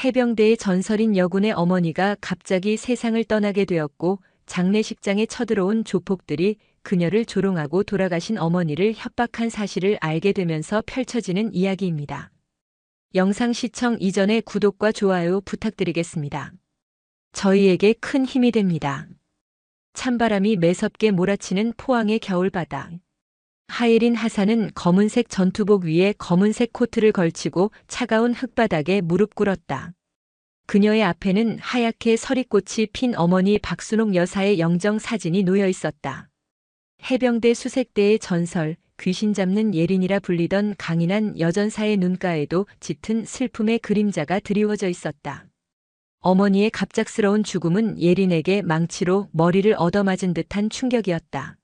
해병대의 전설인 여군의 어머니가 갑자기 세상을 떠나게 되었고 장례식장에 쳐들어온 조폭들이 그녀를 조롱하고 돌아가신 어머니를 협박한 사실을 알게 되면서 펼쳐지는 이야기입니다. 영상 시청 이전에 구독과 좋아요 부탁드리겠습니다. 저희에게 큰 힘이 됩니다. 찬바람이 매섭게 몰아치는 포항의 겨울바다. 하예린 하사는 검은색 전투복 위에 검은색 코트를 걸치고 차가운 흙바닥에 무릎 꿇었다. 그녀의 앞에는 하얗게 서리꽃이 핀 어머니 박순옥 여사의 영정 사진이 놓여 있었다. 해병대 수색대의 전설, 귀신 잡는 예린이라 불리던 강인한 여전사의 눈가에도 짙은 슬픔의 그림자가 드리워져 있었다. 어머니의 갑작스러운 죽음은 예린에게 망치로 머리를 얻어맞은 듯한 충격이었다.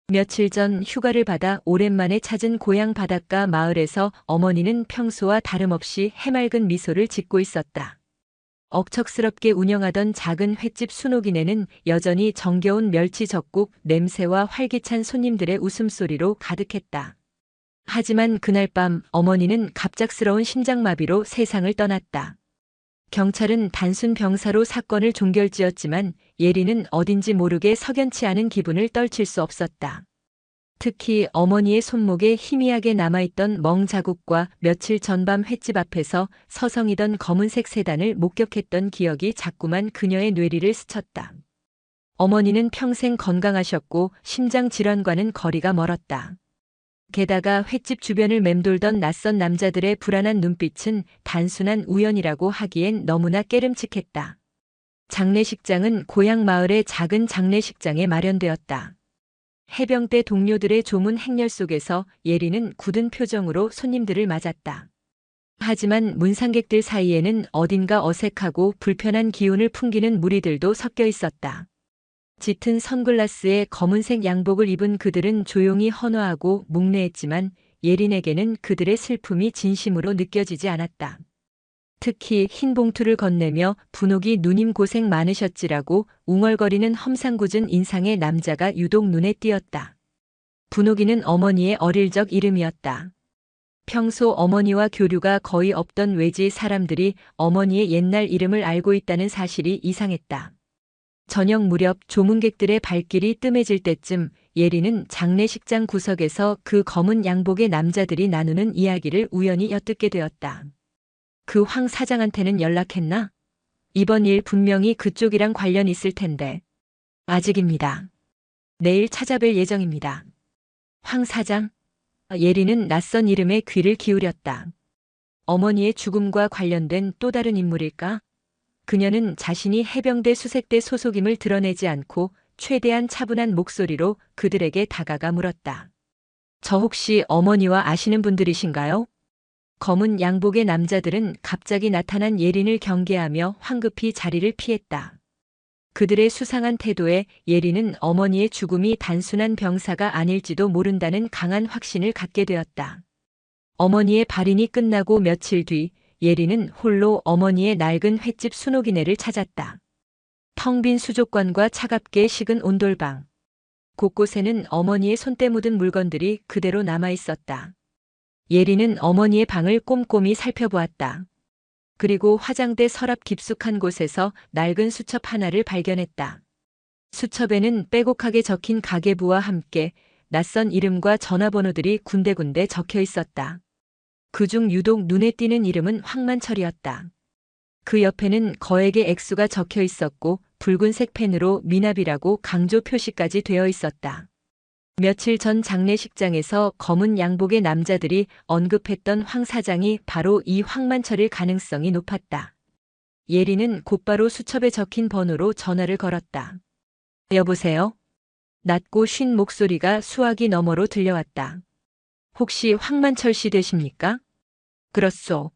며칠 전 휴가를 받아 오랜만에 찾은 고향 바닷가 마을에서 어머니는 평소와 다름없이 해맑은 미소를 짓고 있었다. 억척스럽게 운영하던 작은 횟집 순옥이네는 여전히 정겨운 멸치 젓국 냄새와 활기찬 손님들의 웃음소리로 가득했다. 하지만 그날 밤 어머니는 갑작스러운 심장마비로 세상을 떠났다. 경찰은 단순 병사로 사건을 종결지었지만 예린은 어딘지 모르게 석연치 않은 기분을 떨칠 수 없었다. 특히 어머니의 손목에 희미하게 남아있던 멍 자국과 며칠 전밤 횟집 앞에서 서성이던 검은색 세단을 목격했던 기억이 자꾸만 그녀의 뇌리를 스쳤다. 어머니는 평생 건강하셨고 심장 질환과는 거리가 멀었다. 게다가 횟집 주변을 맴돌던 낯선 남자들의 불안한 눈빛은 단순한 우연이라고 하기엔 너무나 깨름칙했다. 장례식장은 고향 마을의 작은 장례식장에 마련되었다. 해병대 동료들의 조문 행렬 속에서 예린은 굳은 표정으로 손님들을 맞았다. 하지만 문상객들 사이에는 어딘가 어색하고 불편한 기운을 풍기는 무리들도 섞여 있었다. 짙은 선글라스에 검은색 양복을 입은 그들은 조용히 헌화하고 묵례했지만 예린에게는 그들의 슬픔이 진심으로 느껴지지 않았다. 특히 흰 봉투를 건네며 분옥이 누님 고생 많으셨지라고 웅얼거리는 험상궂은 인상의 남자가 유독 눈에 띄었다. 분옥이는 어머니의 어릴 적 이름이었다. 평소 어머니와 교류가 거의 없던 외지 사람들이 어머니의 옛날 이름을 알고 있다는 사실이 이상했다. 저녁 무렵 조문객들의 발길이 뜸해질 때쯤 예린은 장례식장 구석에서 그 검은 양복의 남자들이 나누는 이야기를 우연히 엿듣게 되었다. 그 황 사장한테는 연락했나? 이번 일 분명히 그쪽이랑 관련 있을 텐데. 아직입니다. 내일 찾아뵐 예정입니다. 황 사장? 예린은 낯선 이름에 귀를 기울였다. 어머니의 죽음과 관련된 또 다른 인물일까? 그녀는 자신이 해병대 수색대 소속임을 드러내지 않고 최대한 차분한 목소리로 그들에게 다가가 물었다. 저 혹시 어머니와 아시는 분들이신가요? 검은 양복의 남자들은 갑자기 나타난 예린을 경계하며 황급히 자리를 피했다. 그들의 수상한 태도에 예린은 어머니의 죽음이 단순한 병사가 아닐지도 모른다는 강한 확신을 갖게 되었다. 어머니의 발인이 끝나고 며칠 뒤 예린은 홀로 어머니의 낡은 횟집 순옥이네를 찾았다. 텅 빈 수족관과 차갑게 식은 온돌방. 곳곳에는 어머니의 손때 묻은 물건들이 그대로 남아 있었다. 예린은 어머니의 방을 꼼꼼히 살펴보았다. 그리고 화장대 서랍 깊숙한 곳에서 낡은 수첩 하나를 발견했다. 수첩에는 빼곡하게 적힌 가계부와 함께 낯선 이름과 전화번호들이 군데군데 적혀 있었다. 그중 유독 눈에 띄는 이름은 황만철이었다. 그 옆에는 거액의 액수가 적혀 있었고 붉은색 펜으로 미납이라고 강조 표시까지 되어 있었다. 며칠 전 장례식장에서 검은 양복의 남자들이 언급했던 황 사장이 바로 이 황만철일 가능성이 높았다. 예린은 곧바로 수첩에 적힌 번호로 전화를 걸었다. 여보세요? 낮고 쉰 목소리가 수화기 너머로 들려왔다. 혹시 황만철 씨 되십니까? 그렇소.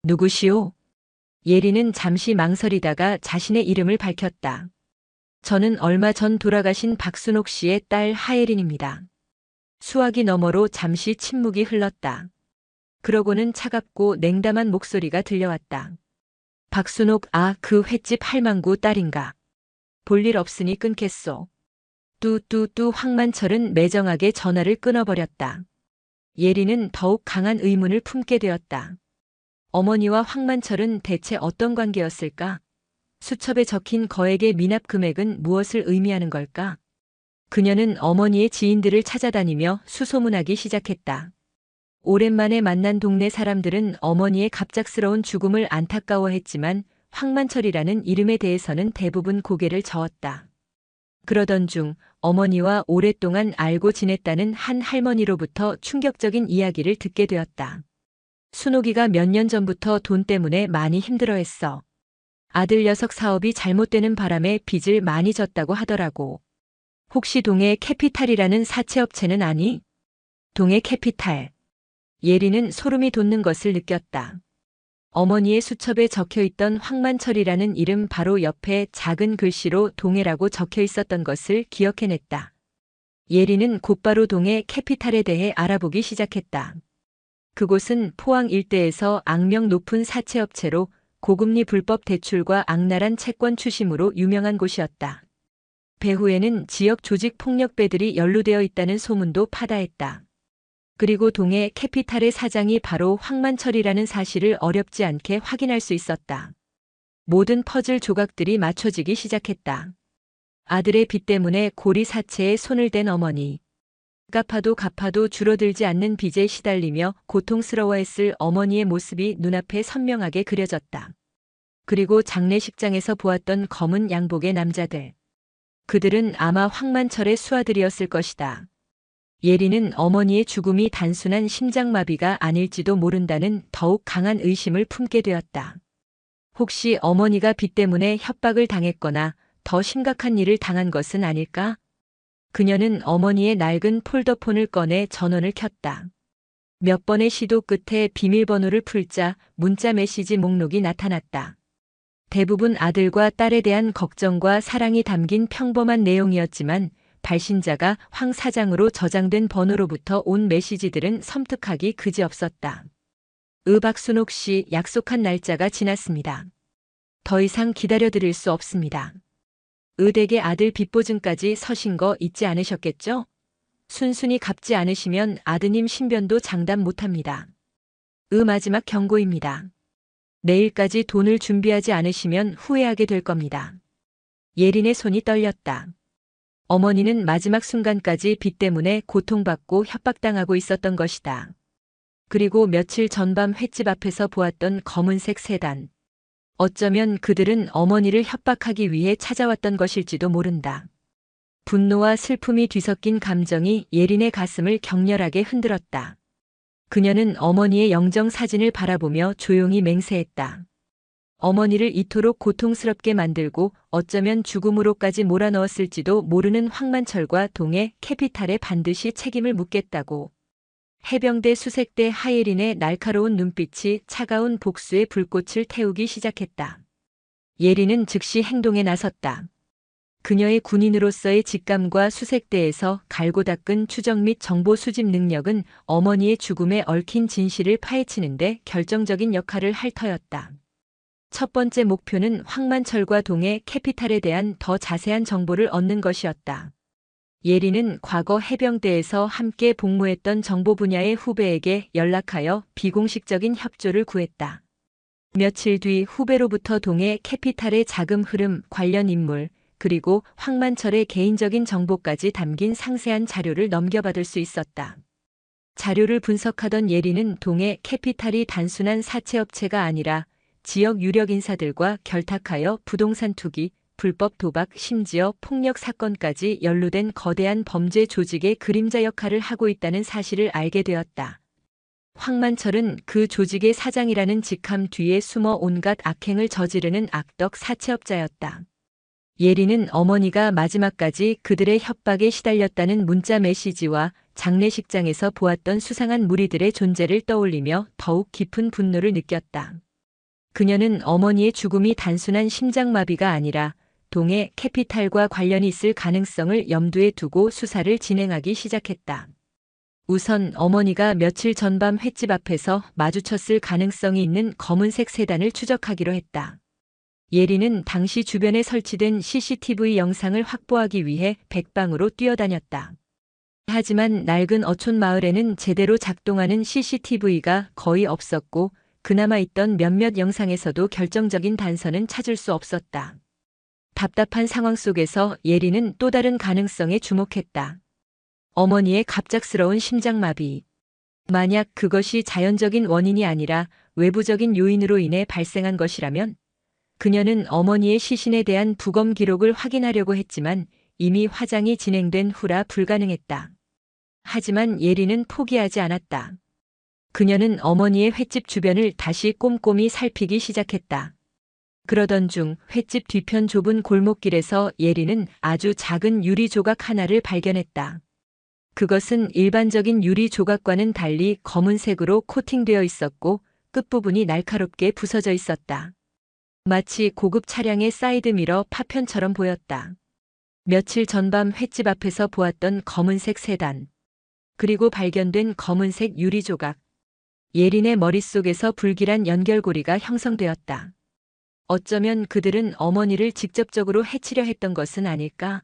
누구시오? 예린은 잠시 망설이다가 자신의 이름을 밝혔다. 저는 얼마 전 돌아가신 박순옥 씨의 딸 하예린입니다. 수화기 너머로 잠시 침묵이 흘렀다. 그러고는 차갑고 냉담한 목소리가 들려왔다. 박순옥, 그 횟집 할망구 딸인가. 볼일 없으니 끊겠소. 뚜뚜뚜. 황만철은 매정하게 전화를 끊어버렸다. 예린은 더욱 강한 의문을 품게 되었다. 어머니와 황만철은 대체 어떤 관계였을까? 수첩에 적힌 거액의 미납 금액은 무엇을 의미하는 걸까? 그녀는 어머니의 지인들을 찾아다니며 수소문하기 시작했다. 오랜만에 만난 동네 사람들은 어머니의 갑작스러운 죽음을 안타까워했지만 황만철이라는 이름에 대해서는 대부분 고개를 저었다. 그러던 중 어머니와 오랫동안 알고 지냈다는 한 할머니로부터 충격적인 이야기를 듣게 되었다. 순옥이가 몇 년 전부터 돈 때문에 많이 힘들어했어. 아들 녀석 사업이 잘못되는 바람에 빚을 많이 졌다고 하더라고. 혹시 동해 캐피탈이라는 사채업체는 아니? 동해 캐피탈. 예리는 소름이 돋는 것을 느꼈다. 어머니의 수첩에 적혀있던 황만철이라는 이름 바로 옆에 작은 글씨로 동해라고 적혀 있었던 것을 기억해냈다. 예리는 곧바로 동해 캐피탈에 대해 알아보기 시작했다. 그곳은 포항 일대에서 악명 높은 사채업체로 고금리 불법 대출과 악랄한 채권 추심으로 유명한 곳이었다. 배후에는 지역 조직 폭력배들이 연루되어 있다는 소문도 파다했다. 그리고 동해 캐피탈의 사장이 바로 황만철이라는 사실을 어렵지 않게 확인할 수 있었다. 모든 퍼즐 조각들이 맞춰지기 시작했다. 아들의 빚 때문에 고리 사채에 손을 댄 어머니. 갚아도 줄어들지 않는 빚에 시달리며 고통스러워했을 어머니의 모습이 눈앞에 선명하게 그려졌다. 그리고 장례식장에서 보았던 검은 양복의 남자들. 그들은 아마 황만철의 수하들이었을 것이다. 예리는 어머니의 죽음이 단순한 심장마비가 아닐지도 모른다는 더욱 강한 의심을 품게 되었다. 혹시 어머니가 빚 때문에 협박을 당했거나 더 심각한 일을 당한 것은 아닐까? 그녀는 어머니의 낡은 폴더폰을 꺼내 전원을 켰다. 몇 번의 시도 끝에 비밀번호를 풀자 문자 메시지 목록이 나타났다. 대부분 아들과 딸에 대한 걱정과 사랑이 담긴 평범한 내용이었지만 발신자가 황 사장으로 저장된 번호로부터 온 메시지들은 섬뜩하기 그지없었다. 박순옥 씨, 약속한 날짜가 지났습니다. 더 이상 기다려드릴 수 없습니다. 댁의 아들 빚보증까지 서신 거 잊지 않으셨겠죠? 순순히 갚지 않으시면 아드님 신변도 장담 못합니다. 마지막 경고입니다. 내일까지 돈을 준비하지 않으시면 후회하게 될 겁니다. 예린의 손이 떨렸다. 어머니는 마지막 순간까지 빚 때문에 고통받고 협박당하고 있었던 것이다. 그리고 며칠 전밤 횟집 앞에서 보았던 검은색 세단. 어쩌면 그들은 어머니를 협박하기 위해 찾아왔던 것일지도 모른다. 분노와 슬픔이 뒤섞인 감정이 예린의 가슴을 격렬하게 흔들었다. 그녀는 어머니의 영정 사진을 바라보며 조용히 맹세했다. 어머니를 이토록 고통스럽게 만들고 어쩌면 죽음으로까지 몰아넣었을지도 모르는 황만철과 동해 캐피탈에 반드시 책임을 묻겠다고. 해병대 수색대 하예린의 날카로운 눈빛이 차가운 복수의 불꽃을 태우기 시작했다. 예린은 즉시 행동에 나섰다. 그녀의 군인으로서의 직감과 수색대에서 갈고 닦은 추적 및 정보 수집 능력은 어머니의 죽음에 얽힌 진실을 파헤치는데 결정적인 역할을 할 터였다. 첫 번째 목표는 황만철과 동해 캐피탈에 대한 더 자세한 정보를 얻는 것이었다. 예린은 과거 해병대에서 함께 복무했던 정보 분야의 후배에게 연락하여 비공식적인 협조를 구했다. 며칠 뒤 후배로부터 동해 캐피탈의 자금 흐름 관련 인물, 그리고 황만철의 개인적인 정보까지 담긴 상세한 자료를 넘겨받을 수 있었다. 자료를 분석하던 예린은 동해 캐피탈이 단순한 사채업체가 아니라 지역 유력 인사들과 결탁하여 부동산 투기, 불법 도박, 심지어 폭력 사건까지 연루된 거대한 범죄 조직의 그림자 역할을 하고 있다는 사실을 알게 되었다. 황만철은 그 조직의 사장이라는 직함 뒤에 숨어 온갖 악행을 저지르는 악덕 사채업자였다. 예린은 어머니가 마지막까지 그들의 협박에 시달렸다는 문자 메시지와 장례식장에서 보았던 수상한 무리들의 존재를 떠올리며 더욱 깊은 분노를 느꼈다. 그녀는 어머니의 죽음이 단순한 심장마비가 아니라 동해 캐피탈과 관련이 있을 가능성을 염두에 두고 수사를 진행하기 시작했다. 우선 어머니가 며칠 전밤 횟집 앞에서 마주쳤을 가능성이 있는 검은색 세단을 추적하기로 했다. 예린은 당시 주변에 설치된 CCTV 영상을 확보하기 위해 백방으로 뛰어다녔다. 하지만 낡은 어촌 마을에는 제대로 작동하는 CCTV가 거의 없었고 그나마 있던 몇몇 영상에서도 결정적인 단서는 찾을 수 없었다. 답답한 상황 속에서 예리는 또 다른 가능성에 주목했다. 어머니의 갑작스러운 심장마비. 만약 그것이 자연적인 원인이 아니라 외부적인 요인으로 인해 발생한 것이라면 그녀는 어머니의 시신에 대한 부검 기록을 확인하려고 했지만 이미 화장이 진행된 후라 불가능했다. 하지만 예리는 포기하지 않았다. 그녀는 어머니의 횟집 주변을 다시 꼼꼼히 살피기 시작했다. 그러던 중 횟집 뒤편 좁은 골목길에서 예리는 아주 작은 유리 조각 하나를 발견했다. 그것은 일반적인 유리 조각과는 달리 검은색으로 코팅되어 있었고 끝부분이 날카롭게 부서져 있었다. 마치 고급 차량의 사이드미러 파편처럼 보였다. 며칠 전밤 횟집 앞에서 보았던 검은색 세단, 그리고 발견된 검은색 유리 조각. 예린의 머릿속에서 불길한 연결고리가 형성되었다. 어쩌면 그들은 어머니를 직접적으로 해치려 했던 것은 아닐까?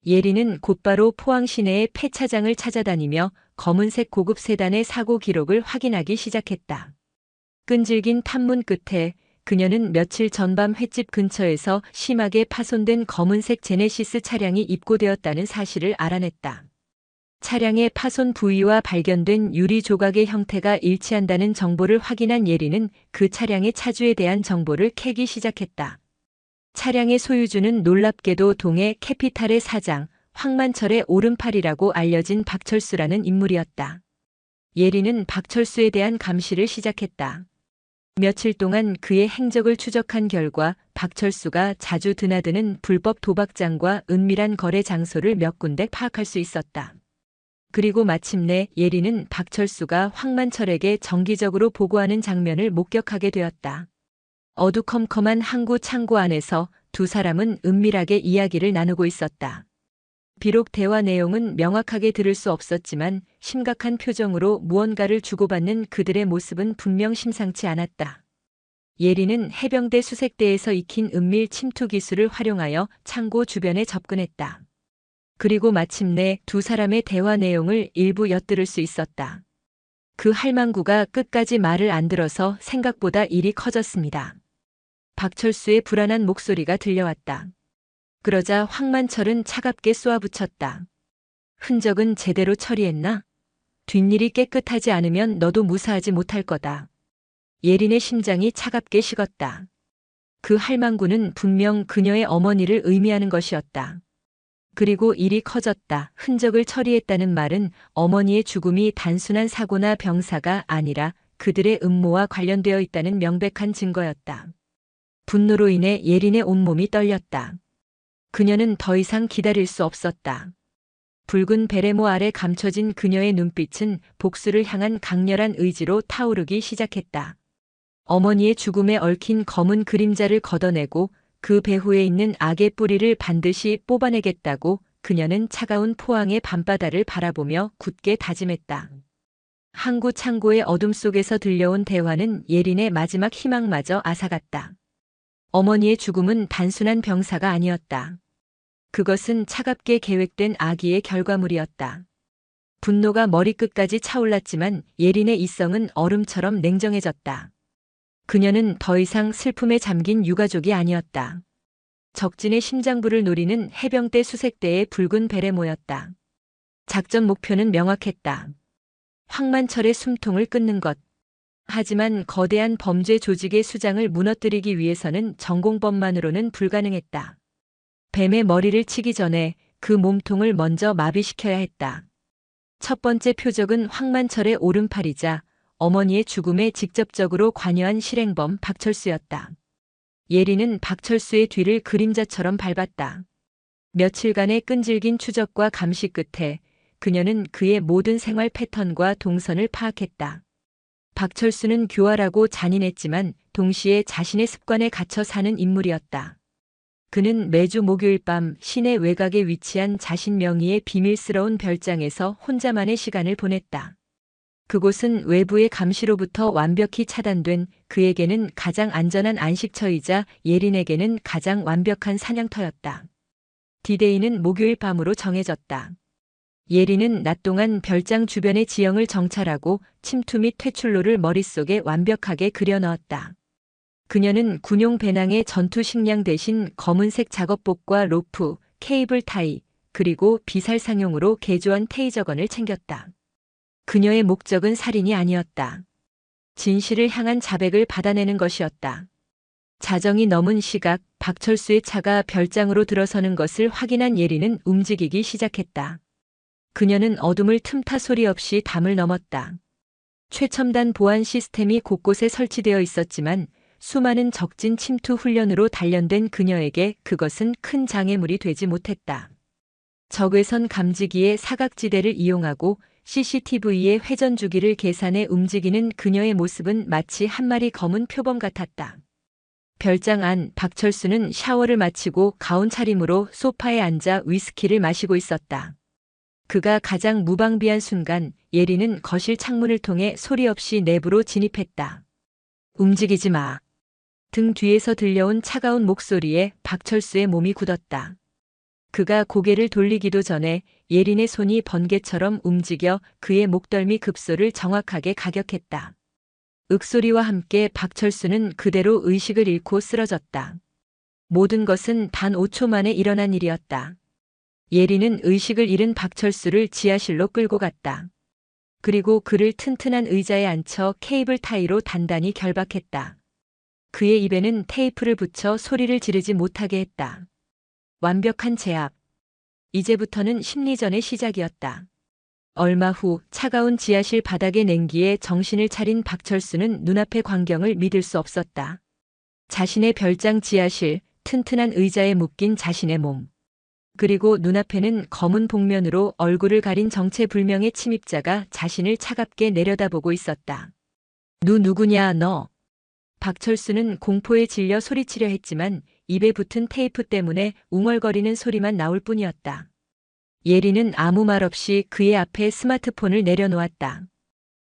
예린은 곧바로 포항 시내의 폐차장을 찾아다니며 검은색 고급 세단의 사고 기록을 확인하기 시작했다. 끈질긴 탐문 끝에 그녀는 며칠 전밤 횟집 근처에서 심하게 파손된 검은색 제네시스 차량이 입고되었다는 사실을 알아냈다. 차량의 파손 부위와 발견된 유리 조각의 형태가 일치한다는 정보를 확인한 예린은 그 차량의 차주에 대한 정보를 캐기 시작했다. 차량의 소유주는 놀랍게도 동해 캐피탈의 사장 황만철의 오른팔이라고 알려진 박철수라는 인물이었다. 예린은 박철수에 대한 감시를 시작했다. 며칠 동안 그의 행적을 추적한 결과 박철수가 자주 드나드는 불법 도박장과 은밀한 거래 장소를 몇 군데 파악할 수 있었다. 그리고 마침내 예린은 박철수가 황만철에게 정기적으로 보고하는 장면을 목격하게 되었다. 어두컴컴한 항구 창고 안에서 두 사람은 은밀하게 이야기를 나누고 있었다. 비록 대화 내용은 명확하게 들을 수 없었지만 심각한 표정으로 무언가를 주고받는 그들의 모습은 분명 심상치 않았다. 예린은 해병대 수색대에서 익힌 은밀 침투 기술을 활용하여 창고 주변에 접근했다. 그리고 마침내 두 사람의 대화 내용을 일부 엿들을 수 있었다. 그 할망구가 끝까지 말을 안 들어서 생각보다 일이 커졌습니다. 박철수의 불안한 목소리가 들려왔다. 그러자 황만철은 차갑게 쏘아붙였다. 흔적은 제대로 처리했나? 뒷일이 깨끗하지 않으면 너도 무사하지 못할 거다. 예린의 심장이 차갑게 식었다. 그 할망구는 분명 그녀의 어머니를 의미하는 것이었다. 그리고 일이 커졌다. 흔적을 처리했다는 말은 어머니의 죽음이 단순한 사고나 병사가 아니라 그들의 음모와 관련되어 있다는 명백한 증거였다. 분노로 인해 예린의 온몸이 떨렸다. 그녀는 더 이상 기다릴 수 없었다. 붉은 베레모 아래 감춰진 그녀의 눈빛은 복수를 향한 강렬한 의지로 타오르기 시작했다. 어머니의 죽음에 얽힌 검은 그림자를 걷어내고 그 배후에 있는 악의 뿌리를 반드시 뽑아내겠다고 그녀는 차가운 포항의 밤바다를 바라보며 굳게 다짐했다. 항구 창고의 어둠 속에서 들려온 대화는 예린의 마지막 희망마저 앗아갔다. 어머니의 죽음은 단순한 병사가 아니었다. 그것은 차갑게 계획된 악의의 결과물이었다. 분노가 머리끝까지 차올랐지만 예린의 이성은 얼음처럼 냉정해졌다. 그녀는 더 이상 슬픔에 잠긴 유가족이 아니었다. 적진의 심장부를 노리는 해병대 수색대의 붉은 베레모였다. 작전 목표는 명확했다. 황만철의 숨통을 끊는 것. 하지만 거대한 범죄 조직의 수장을 무너뜨리기 위해서는 전공법만으로는 불가능했다. 뱀의 머리를 치기 전에 그 몸통을 먼저 마비시켜야 했다. 첫 번째 표적은 황만철의 오른팔이자 어머니의 죽음에 직접적으로 관여한 실행범 박철수였다. 예린은 박철수의 뒤를 그림자처럼 밟았다. 며칠간의 끈질긴 추적과 감시 끝에 그녀는 그의 모든 생활 패턴과 동선을 파악했다. 박철수는 교활하고 잔인했지만 동시에 자신의 습관에 갇혀 사는 인물이었다. 그는 매주 목요일 밤 시내 외곽에 위치한 자신 명의의 비밀스러운 별장에서 혼자만의 시간을 보냈다. 그곳은 외부의 감시로부터 완벽히 차단된 그에게는 가장 안전한 안식처이자 예린에게는 가장 완벽한 사냥터였다. 디데이는 목요일 밤으로 정해졌다. 예리는 낮 동안 별장 주변의 지형을 정찰하고 침투 및 퇴출로를 머릿속에 완벽하게 그려넣었다. 그녀는 군용 배낭에 전투 식량 대신 검은색 작업복과 로프, 케이블 타이, 그리고 비살상용으로 개조한 테이저건을 챙겼다. 그녀의 목적은 살인이 아니었다. 진실을 향한 자백을 받아내는 것이었다. 자정이 넘은 시각, 박철수의 차가 별장으로 들어서는 것을 확인한 예리는 움직이기 시작했다. 그녀는 어둠을 틈타 소리 없이 담을 넘었다. 최첨단 보안 시스템이 곳곳에 설치되어 있었지만 수많은 적진 침투 훈련으로 단련된 그녀에게 그것은 큰 장애물이 되지 못했다. 적외선 감지기의 사각지대를 이용하고 CCTV의 회전 주기를 계산해 움직이는 그녀의 모습은 마치 한 마리 검은 표범 같았다. 별장 안 박철수는 샤워를 마치고 가운 차림으로 소파에 앉아 위스키를 마시고 있었다. 그가 가장 무방비한 순간 예리는 거실 창문을 통해 소리 없이 내부로 진입했다. 움직이지 마. 등 뒤에서 들려온 차가운 목소리에 박철수의 몸이 굳었다. 그가 고개를 돌리기도 전에 예린의 손이 번개처럼 움직여 그의 목덜미 급소를 정확하게 가격했다. 윽소리와 함께 박철수는 그대로 의식을 잃고 쓰러졌다. 모든 것은 단 5초 만에 일어난 일이었다. 예린은 의식을 잃은 박철수를 지하실로 끌고 갔다. 그리고 그를 튼튼한 의자에 앉혀 케이블 타이로 단단히 결박했다. 그의 입에는 테이프를 붙여 소리를 지르지 못하게 했다. 완벽한 제압. 이제부터는 심리전의 시작이었다. 얼마 후 차가운 지하실 바닥의 냉기에 정신을 차린 박철수는 눈앞의 광경을 믿을 수 없었다. 자신의 별장 지하실, 튼튼한 의자에 묶인 자신의 몸. 그리고 눈앞에는 검은 복면으로 얼굴을 가린 정체불명의 침입자가 자신을 차갑게 내려다보고 있었다. 누구냐 너? 박철수는 공포에 질려 소리치려 했지만 입에 붙은 테이프 때문에 웅얼거리는 소리만 나올 뿐이었다. 예리는 아무 말 없이 그의 앞에 스마트폰을 내려놓았다.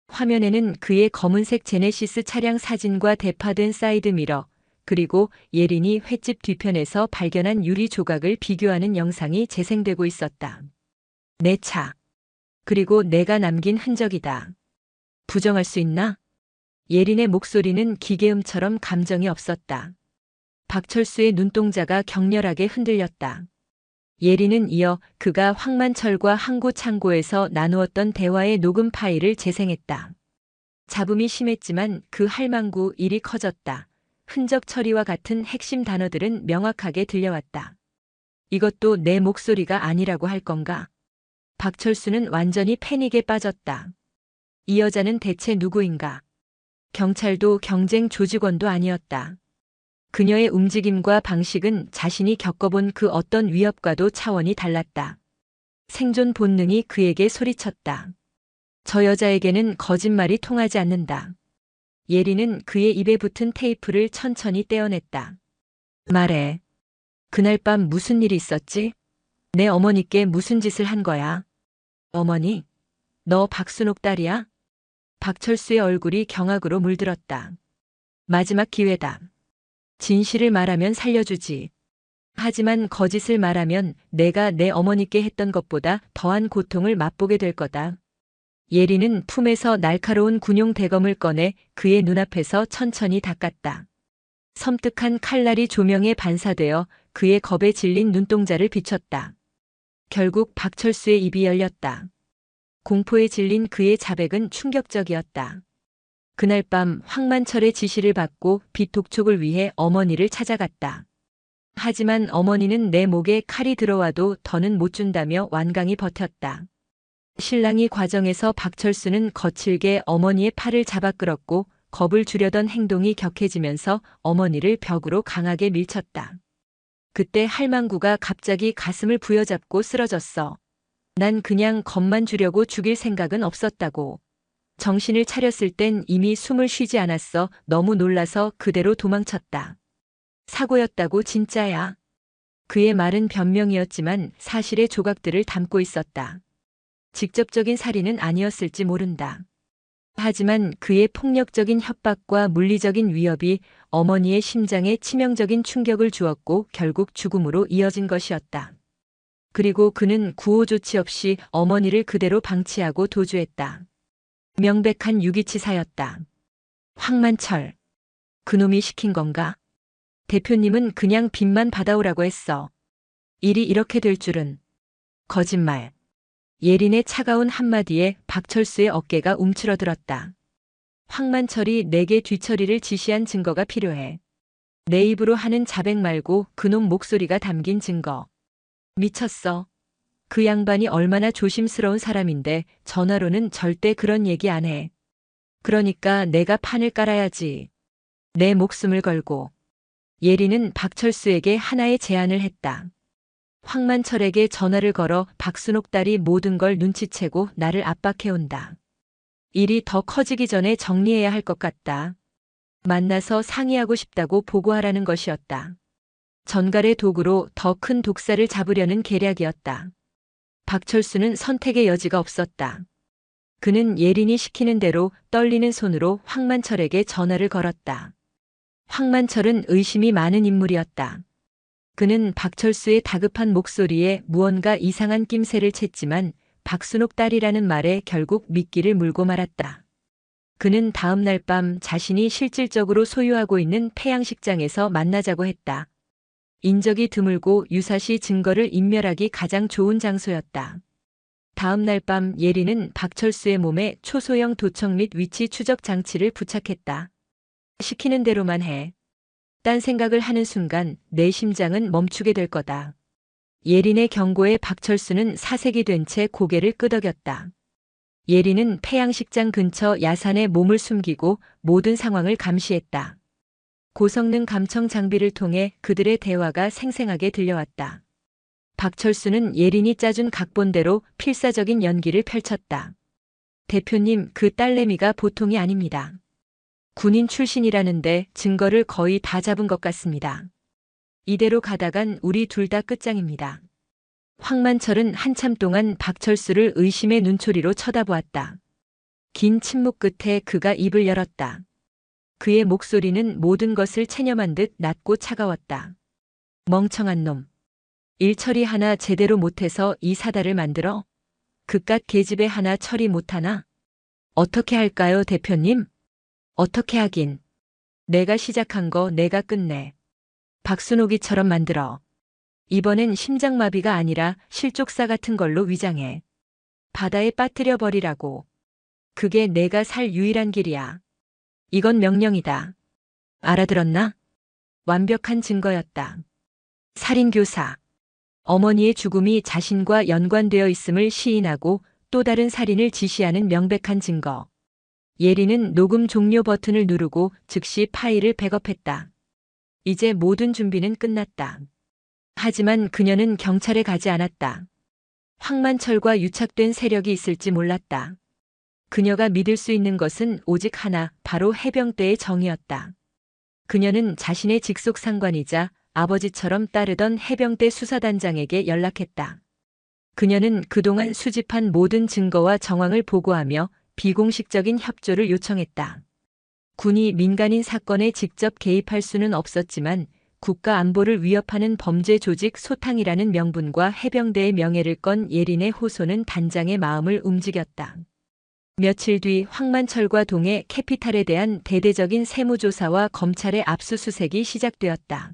화면에는 그의 검은색 제네시스 차량 사진과 대파된 사이드미러, 그리고 예린이 횟집 뒤편에서 발견한 유리 조각을 비교하는 영상이 재생되고 있었다. 내 차. 그리고 내가 남긴 흔적이다. 부정할 수 있나? 예린의 목소리는 기계음처럼 감정이 없었다. 박철수의 눈동자가 격렬하게 흔들렸다. 예린은 이어 그가 황만철과 항구창고에서 나누었던 대화의 녹음 파일을 재생했다. 잡음이 심했지만 그 할망구 일이 커졌다. 흔적 처리와 같은 핵심 단어들은 명확하게 들려왔다. 이것도 내 목소리가 아니라고 할 건가? 박철수는 완전히 패닉에 빠졌다. 이 여자는 대체 누구인가? 경찰도 경쟁 조직원도 아니었다. 그녀의 움직임과 방식은 자신이 겪어본 그 어떤 위협과도 차원이 달랐다. 생존 본능이 그에게 소리쳤다. 저 여자에게는 거짓말이 통하지 않는다. 예리는 그의 입에 붙은 테이프를 천천히 떼어냈다. 말해. 그날 밤 무슨 일이 있었지? 내 어머니께 무슨 짓을 한 거야? 어머니? 너 박순옥 딸이야? 박철수의 얼굴이 경악으로 물들었다. 마지막 기회다. 진실을 말하면 살려주지. 하지만 거짓을 말하면 내가 내 어머니께 했던 것보다 더한 고통을 맛보게 될 거다. 예리는 품에서 날카로운 군용 대검을 꺼내 그의 눈앞에서 천천히 닦았다. 섬뜩한 칼날이 조명에 반사되어 그의 겁에 질린 눈동자를 비췄다. 결국 박철수의 입이 열렸다. 공포에 질린 그의 자백은 충격적이었다. 그날 밤 황만철의 지시를 받고 빚 독촉을 위해 어머니를 찾아갔다. 하지만 어머니는 내 목에 칼이 들어와도 더는 못 준다며 완강히 버텼다. 신랑이 과정에서 박철수는 거칠게 어머니의 팔을 잡아 끌었고 겁을 주려던 행동이 격해지면서 어머니를 벽으로 강하게 밀쳤다. 그때 할망구가 갑자기 가슴을 부여잡고 쓰러졌어. 난 그냥 겁만 주려고 죽일 생각은 없었다고. 정신을 차렸을 땐 이미 숨을 쉬지 않았어. 너무 놀라서 그대로 도망쳤다. 사고였다고 진짜야. 그의 말은 변명이었지만 사실의 조각들을 담고 있었다. 직접적인 살인은 아니었을지 모른다. 하지만 그의 폭력적인 협박과 물리적인 위협이 어머니의 심장에 치명적인 충격을 주었고 결국 죽음으로 이어진 것이었다. 그리고 그는 구호 조치 없이 어머니를 그대로 방치하고 도주했다. 명백한 유기치사였다. 황만철. 그놈이 시킨 건가? 대표님은 그냥 빚만 받아오라고 했어. 일이 이렇게 될 줄은. 거짓말. 예린의 차가운 한마디에 박철수의 어깨가 움츠러들었다. 황만철이 내게 뒤처리를 지시한 증거가 필요해. 내 입으로 하는 자백 말고 그놈 목소리가 담긴 증거. 미쳤어. 그 양반이 얼마나 조심스러운 사람인데 전화로는 절대 그런 얘기 안 해. 그러니까 내가 판을 깔아야지. 내 목숨을 걸고. 예린은 박철수에게 하나의 제안을 했다. 황만철에게 전화를 걸어 박순옥 딸이 모든 걸 눈치채고 나를 압박해온다. 일이 더 커지기 전에 정리해야 할 것 같다. 만나서 상의하고 싶다고 보고하라는 것이었다. 전갈의 도구로 더 큰 독사를 잡으려는 계략이었다. 박철수는 선택의 여지가 없었다. 그는 예린이 시키는 대로 떨리는 손으로 황만철에게 전화를 걸었다. 황만철은 의심이 많은 인물이었다. 그는 박철수의 다급한 목소리에 무언가 이상한 낌새를 챘지만 박순옥 딸이라는 말에 결국 미끼를 물고 말았다. 그는 다음 날 밤 자신이 실질적으로 소유하고 있는 폐양식장에서 만나자고 했다. 인적이 드물고 유사시 증거를 인멸하기 가장 좋은 장소였다. 다음 날 밤 예린은 박철수의 몸에 초소형 도청 및 위치 추적 장치를 부착했다. 시키는 대로만 해. 딴 생각을 하는 순간 내 심장은 멈추게 될 거다. 예린의 경고에 박철수는 사색이 된 채 고개를 끄덕였다. 예린은 폐양식장 근처 야산에 몸을 숨기고 모든 상황을 감시했다. 고성능 감청 장비를 통해 그들의 대화가 생생하게 들려왔다. 박철수는 예린이 짜준 각본대로 필사적인 연기를 펼쳤다. 대표님, 그 딸내미가 보통이 아닙니다. 군인 출신이라는데 증거를 거의 다 잡은 것 같습니다. 이대로 가다간 우리 둘 다 끝장입니다. 황만철은 한참 동안 박철수를 의심의 눈초리로 쳐다보았다. 긴 침묵 끝에 그가 입을 열었다. 그의 목소리는 모든 것을 체념한 듯 낮고 차가웠다. 멍청한 놈. 일 처리 하나 제대로 못해서 이 사달을 만들어? 그깟 계집애 하나 처리 못하나? 어떻게 할까요, 대표님? 어떻게 하긴. 내가 시작한 거 내가 끝내. 박순옥이처럼 만들어. 이번엔 심장마비가 아니라 실족사 같은 걸로 위장해. 바다에 빠뜨려 버리라고. 그게 내가 살 유일한 길이야. 이건 명령이다. 알아들었나? 완벽한 증거였다. 살인교사. 어머니의 죽음이 자신과 연관되어 있음을 시인하고 또 다른 살인을 지시하는 명백한 증거. 예린은 녹음 종료 버튼을 누르고 즉시 파일을 백업했다. 이제 모든 준비는 끝났다. 하지만 그녀는 경찰에 가지 않았다. 황만철과 유착된 세력이 있을지 몰랐다. 그녀가 믿을 수 있는 것은 오직 하나, 바로 해병대의 정이었다. 그녀는 자신의 직속 상관이자 아버지처럼 따르던 해병대 수사단장에게 연락했다. 그녀는 그동안 수집한 모든 증거와 정황을 보고하며 비공식적인 협조를 요청했다. 군이 민간인 사건에 직접 개입할 수는 없었지만 국가 안보를 위협하는 범죄 조직 소탕이라는 명분과 해병대의 명예를 건 예린의 호소는 단장의 마음을 움직였다. 며칠 뒤 황만철과 동해 캐피탈에 대한 대대적인 세무조사와 검찰의 압수수색이 시작되었다.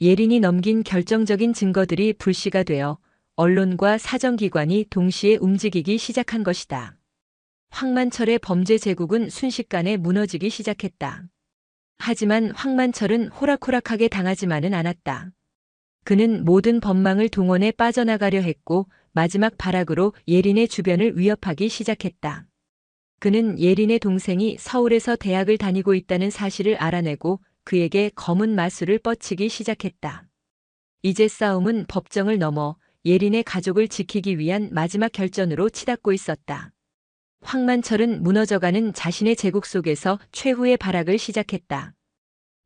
예린이 넘긴 결정적인 증거들이 불씨가 되어 언론과 사정기관이 동시에 움직이기 시작한 것이다. 황만철의 범죄 제국은 순식간에 무너지기 시작했다. 하지만 황만철은 호락호락하게 당하지만은 않았다. 그는 모든 법망을 동원해 빠져나가려 했고 마지막 발악으로 예린의 주변을 위협하기 시작했다. 그는 예린의 동생이 서울에서 대학을 다니고 있다는 사실을 알아내고 그에게 검은 마술을 뻗치기 시작했다. 이제 싸움은 법정을 넘어 예린의 가족을 지키기 위한 마지막 결전으로 치닫고 있었다. 황만철은 무너져가는 자신의 제국 속에서 최후의 발악을 시작했다.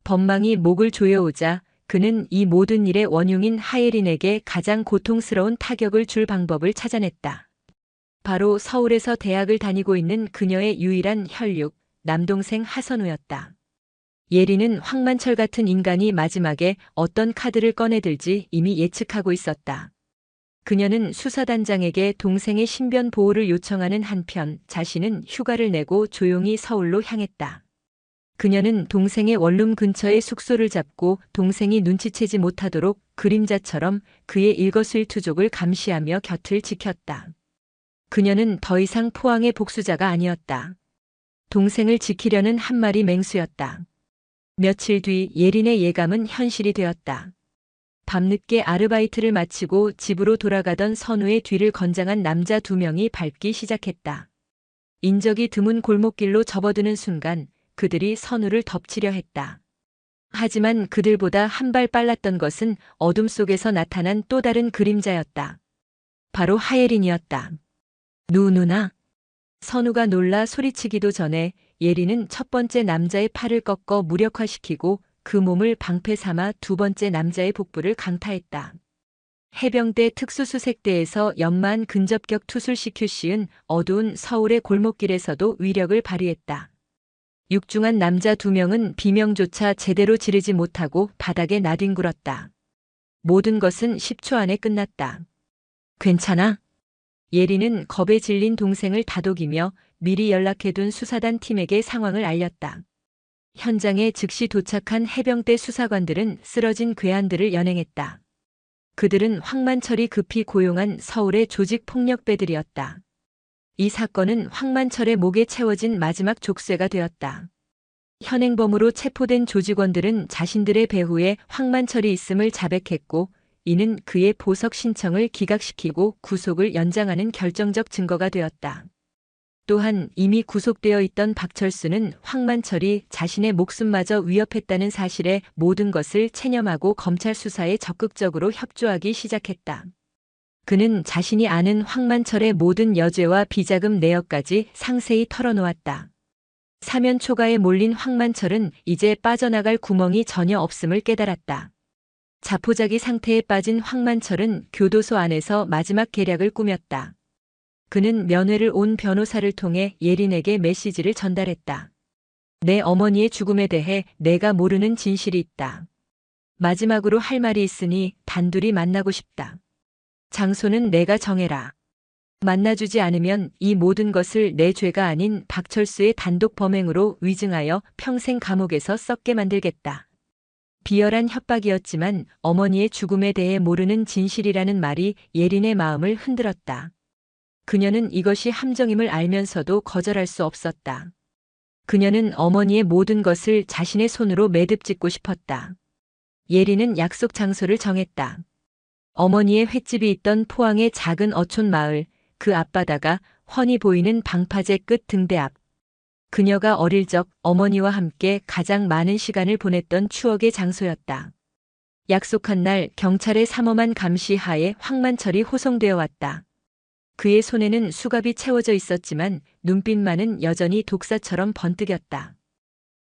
법망이 목을 조여오자 그는 이 모든 일의 원흉인 하예린에게 가장 고통스러운 타격을 줄 방법을 찾아냈다. 바로 서울에서 대학을 다니고 있는 그녀의 유일한 혈육, 남동생 하선우였다. 예린은 황만철 같은 인간이 마지막에 어떤 카드를 꺼내들지 이미 예측하고 있었다. 그녀는 수사단장에게 동생의 신변 보호를 요청하는 한편 자신은 휴가를 내고 조용히 서울로 향했다. 그녀는 동생의 원룸 근처에 숙소를 잡고 동생이 눈치채지 못하도록 그림자처럼 그의 일거수일투족을 감시하며 곁을 지켰다. 그녀는 더 이상 포항의 복수자가 아니었다. 동생을 지키려는 한 마리 맹수였다. 며칠 뒤 예린의 예감은 현실이 되었다. 밤늦게 아르바이트를 마치고 집으로 돌아가던 선우의 뒤를 건장한 남자 2명이 밟기 시작했다. 인적이 드문 골목길로 접어드는 순간 그들이 선우를 덮치려 했다. 하지만 그들보다 한 발 빨랐던 것은 어둠 속에서 나타난 또 다른 그림자였다. 바로 하예린이었다. 누나. 선우가 놀라 소리치기도 전에 예린은 첫 번째 남자의 팔을 꺾어 무력화시키고 그 몸을 방패 삼아 두 번째 남자의 복부를 강타했다. 해병대 특수수색대에서 연마한 근접격 투술시큐 씌운 어두운 서울의 골목길에서도 위력을 발휘했다. 육중한 남자 2명은 비명조차 제대로 지르지 못하고 바닥에 나뒹굴었다. 모든 것은 10초 안에 끝났다. 괜찮아? 예린은 겁에 질린 동생을 다독이며 미리 연락해둔 수사단 팀에게 상황을 알렸다. 현장에 즉시 도착한 해병대 수사관들은 쓰러진 괴한들을 연행했다. 그들은 황만철이 급히 고용한 서울의 조직폭력배들이었다. 이 사건은 황만철의 목에 채워진 마지막 족쇄가 되었다. 현행범으로 체포된 조직원들은 자신들의 배후에 황만철이 있음을 자백했고 이는 그의 보석 신청을 기각시키고 구속을 연장하는 결정적 증거가 되었다. 또한 이미 구속되어 있던 박철수는 황만철이 자신의 목숨마저 위협했다는 사실에 모든 것을 체념하고 검찰 수사에 적극적으로 협조하기 시작했다. 그는 자신이 아는 황만철의 모든 여죄와 비자금 내역까지 상세히 털어놓았다. 사면 초가에 몰린 황만철은 이제 빠져나갈 구멍이 전혀 없음을 깨달았다. 자포자기 상태에 빠진 황만철은 교도소 안에서 마지막 계략을 꾸몄다. 그는 면회를 온 변호사를 통해 예린에게 메시지를 전달했다. 내 어머니의 죽음에 대해 내가 모르는 진실이 있다. 마지막으로 할 말이 있으니 단둘이 만나고 싶다. 장소는 내가 정해라. 만나주지 않으면 이 모든 것을 내 죄가 아닌 박철수의 단독 범행으로 위증하여 평생 감옥에서 썩게 만들겠다. 비열한 협박이었지만 어머니의 죽음에 대해 모르는 진실이라는 말이 예린의 마음을 흔들었다. 그녀는 이것이 함정임을 알면서도 거절할 수 없었다. 그녀는 어머니의 모든 것을 자신의 손으로 매듭짓고 싶었다. 예린은 약속 장소를 정했다. 어머니의 횟집이 있던 포항의 작은 어촌 마을, 그 앞바다가 훤히 보이는 방파제 끝 등대 앞. 그녀가 어릴 적 어머니와 함께 가장 많은 시간을 보냈던 추억의 장소였다. 약속한 날 경찰의 삼엄한 감시 하에 황만철이 호송되어 왔다. 그의 손에는 수갑이 채워져 있었지만 눈빛만은 여전히 독사처럼 번뜩였다.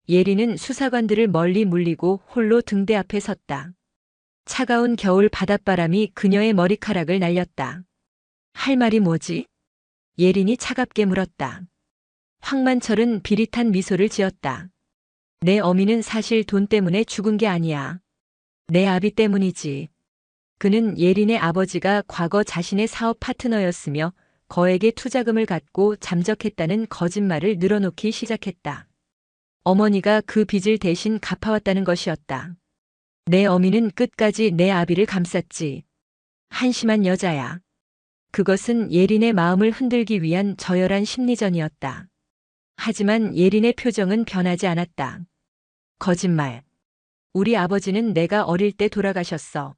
예린은 수사관들을 멀리 물리고 홀로 등대 앞에 섰다. 차가운 겨울 바닷바람이 그녀의 머리카락을 날렸다. 할 말이 뭐지? 예린이 차갑게 물었다. 황만철은 비릿한 미소를 지었다. 내 어미는 사실 돈 때문에 죽은 게 아니야. 내 아비 때문이지. 그는 예린의 아버지가 과거 자신의 사업 파트너였으며 거액의 투자금을 갖고 잠적했다는 거짓말을 늘어놓기 시작했다. 어머니가 그 빚을 대신 갚아왔다는 것이었다. 내 어미는 끝까지 내 아비를 감쌌지. 한심한 여자야. 그것은 예린의 마음을 흔들기 위한 저열한 심리전이었다. 하지만 예린의 표정은 변하지 않았다. 거짓말. 우리 아버지는 내가 어릴 때 돌아가셨어.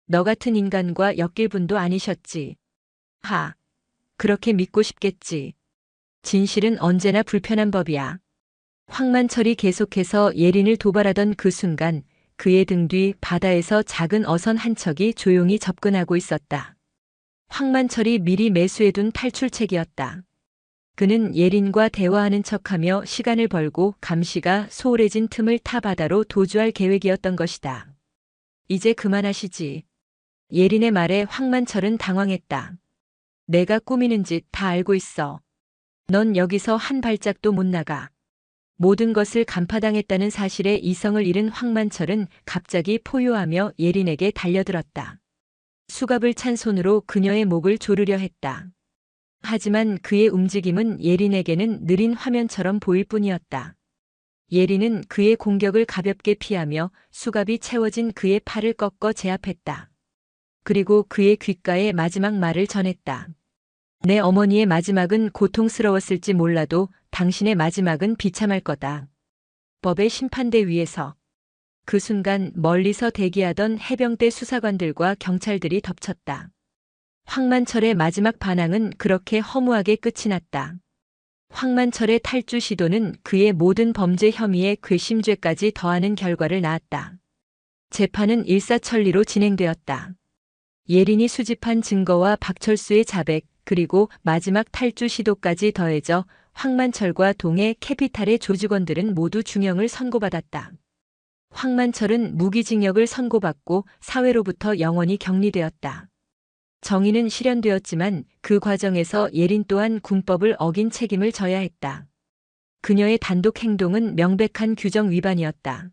너 같은 인간과 엮일 분도 아니셨지. 하. 그렇게 믿고 싶겠지. 진실은 언제나 불편한 법이야. 황만철이 계속해서 예린을 도발하던 그 순간 그의 등 뒤 바다에서 작은 어선 한 척이 조용히 접근하고 있었다. 황만철이 미리 매수해둔 탈출책이었다. 그는 예린과 대화하는 척하며 시간을 벌고 감시가 소홀해진 틈을 타 바다로 도주할 계획이었던 것이다. 이제 그만하시지. 예린의 말에 황만철은 당황했다. 내가 꾸미는 짓 다 알고 있어. 넌 여기서 한 발짝도 못 나가. 모든 것을 간파당했다는 사실에 이성을 잃은 황만철은 갑자기 포효하며 예린에게 달려들었다. 수갑을 찬 손으로 그녀의 목을 조르려 했다. 하지만 그의 움직임은 예린에게는 느린 화면처럼 보일 뿐이었다. 예린은 그의 공격을 가볍게 피하며 수갑이 채워진 그의 팔을 꺾어 제압했다. 그리고 그의 귓가에 마지막 말을 전했다. 내 어머니의 마지막은 고통스러웠을지 몰라도 당신의 마지막은 비참할 거다. 법의 심판대 위에서. 그 순간 멀리서 대기하던 해병대 수사관들과 경찰들이 덮쳤다. 황만철의 마지막 반항은 그렇게 허무하게 끝이 났다. 황만철의 탈주 시도는 그의 모든 범죄 혐의에 괘씸죄까지 더하는 결과를 낳았다. 재판은 일사천리로 진행되었다. 예린이 수집한 증거와 박철수의 자백, 그리고 마지막 탈주 시도까지 더해져 황만철과 동해 캐피탈의 조직원들은 모두 중형을 선고받았다. 황만철은 무기징역을 선고받고 사회로부터 영원히 격리되었다. 정의는 실현되었지만 그 과정에서 예린 또한 군법을 어긴 책임을 져야 했다. 그녀의 단독 행동은 명백한 규정 위반이었다.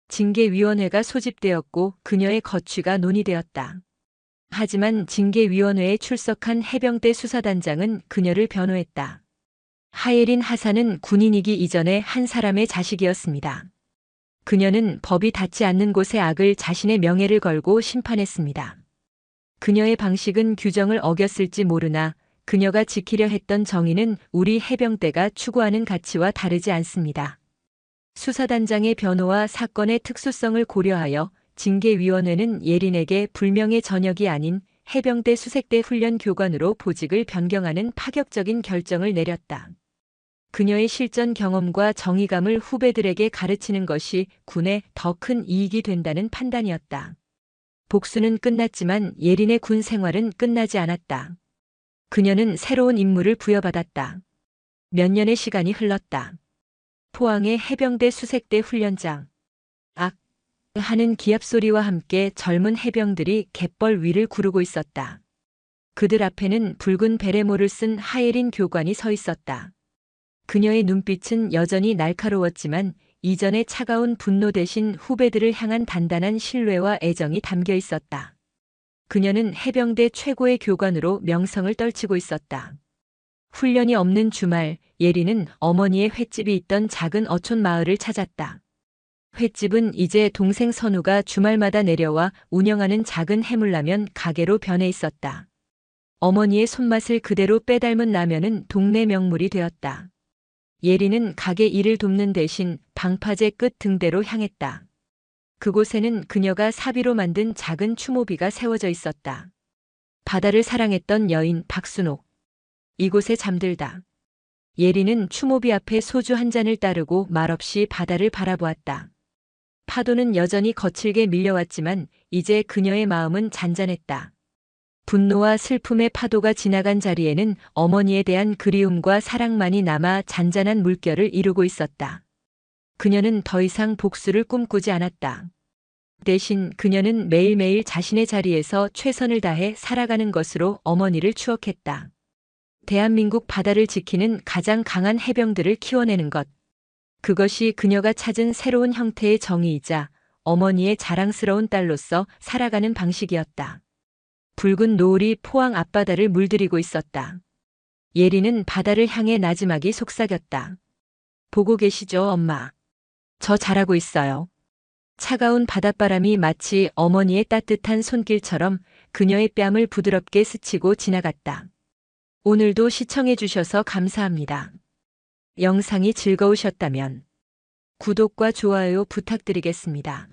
징계위원회가 소집되었고 그녀의 거취가 논의되었다. 하지만 징계위원회에 출석한 해병대 수사단장은 그녀를 변호했다. 하예린 하사는 군인이기 이전에 한 사람의 자식이었습니다. 그녀는 법이 닿지 않는 곳에 악을 자신의 명예를 걸고 심판했습니다. 그녀의 방식은 규정을 어겼을지 모르나 그녀가 지키려 했던 정의는 우리 해병대가 추구하는 가치와 다르지 않습니다. 수사단장의 변호와 사건의 특수성을 고려하여 징계위원회는 예린에게 불명예 전역이 아닌 해병대 수색대 훈련 교관으로 보직을 변경하는 파격적인 결정을 내렸다. 그녀의 실전 경험과 정의감을 후배들에게 가르치는 것이 군에 더 큰 이익이 된다는 판단이었다. 복수는 끝났지만 예린의 군 생활은 끝나지 않았다. 그녀는 새로운 임무를 부여받았다. 몇 년의 시간이 흘렀다. 포항의 해병대 수색대 훈련장. 악! 하는 기합소리와 함께 젊은 해병들이 갯벌 위를 구르고 있었다. 그들 앞에는 붉은 베레모를 쓴 하예린 교관이 서 있었다. 그녀의 눈빛은 여전히 날카로웠지만 이전의 차가운 분노 대신 후배들을 향한 단단한 신뢰와 애정이 담겨 있었다. 그녀는 해병대 최고의 교관으로 명성을 떨치고 있었다. 훈련이 없는 주말, 예린은 어머니의 횟집이 있던 작은 어촌 마을을 찾았다. 횟집은 이제 동생 선우가 주말마다 내려와 운영하는 작은 해물라면 가게로 변해 있었다. 어머니의 손맛을 그대로 빼닮은 라면은 동네 명물이 되었다. 예린은 가게 일을 돕는 대신 방파제 끝 등대로 향했다. 그곳에는 그녀가 사비로 만든 작은 추모비가 세워져 있었다. 바다를 사랑했던 여인 박순옥. 이곳에 잠들다. 예린은 추모비 앞에 소주 한 잔을 따르고 말없이 바다를 바라보았다. 파도는 여전히 거칠게 밀려왔지만 이제 그녀의 마음은 잔잔했다. 분노와 슬픔의 파도가 지나간 자리에는 어머니에 대한 그리움과 사랑만이 남아 잔잔한 물결을 이루고 있었다. 그녀는 더 이상 복수를 꿈꾸지 않았다. 대신 그녀는 매일매일 자신의 자리에서 최선을 다해 살아가는 것으로 어머니를 추억했다. 대한민국 바다를 지키는 가장 강한 해병들을 키워내는 것. 그것이 그녀가 찾은 새로운 형태의 정의이자 어머니의 자랑스러운 딸로서 살아가는 방식이었다. 붉은 노을이 포항 앞바다를 물들이고 있었다. 예린은 바다를 향해 나지막이 속삭였다. 보고 계시죠, 엄마? 저 잘하고 있어요. 차가운 바닷바람이 마치 어머니의 따뜻한 손길처럼 그녀의 뺨을 부드럽게 스치고 지나갔다. 오늘도 시청해주셔서 감사합니다. 영상이 즐거우셨다면 구독과 좋아요 부탁드리겠습니다.